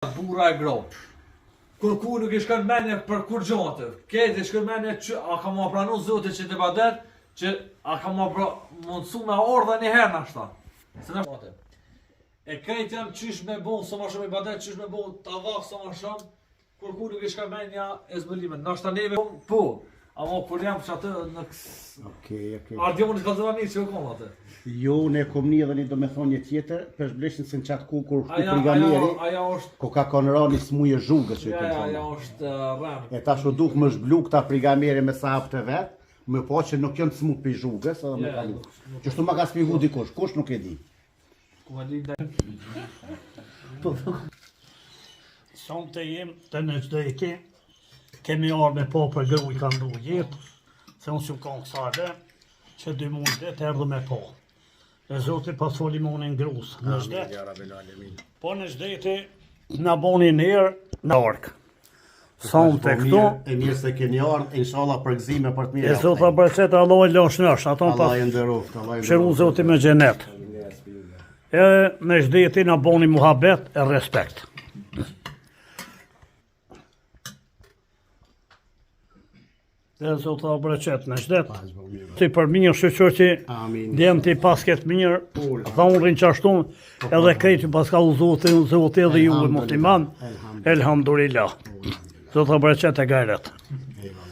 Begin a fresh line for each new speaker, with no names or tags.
Burra e grop. Kur ku nuk i shkon mendje për kur gjatë. Këtë shkon mendje që a ka më pranu Zoti që të badet, që a ka më mundsu me ardha një herë nashta. Se na fote. E këtë janë qysh me bon sa më shumë i badet, qysh me bon tavaf sa më shumë. Kur ku nuk i shkon mendja e zbulimit. Nashta neve po. Ama kur jam që atë në
Okej.
Ardionë ka zëva mirë që u kom atë.
Jo, ne kom një dhe një do me thonë një tjetër, për shbleshin se në qatë ku kur frigameri,
aja është
ko ka konrani smuje zhugë që i
aja
kënë
është rëm.
E ta shu duk më zhblu këta frigameri me sa hapë të vetë, më po që nuk jënë të smu për zhugës, edhe me kalu. Qështu ma ka spigu dikush, kush nuk e di.
Ku e di dhe...
Sonë të jem të në qdejti, kemi arë me po për gru i kanë du jetë, se unë që kanë kësare, që 2 mundet të erdhë me po. E Zoti pas foli monin grusë në qdet. Po në qdeti në boni njerë në arkë. Sonë të këtu,
E mirë se keni ardhë, inshallah për gzime për të mirë.
e Zota bërcet Allah e losh nësh, ato
Allah
pas
e ndëroft, Allah e
shëru
ndëroft.
Zoti me gjenet. E në qdeti në boni muhabet e respekt. Dhe Zota bërcet në qdet. Ti për mirë shqyqër që
Amin.
djemë ti pas këtë mirë, dhonrin që ashtu, edhe krejti pas ka u Zoti edhe ju e musliman, elhamdulillah. Zota bërqet e gajret.
Eyvallah.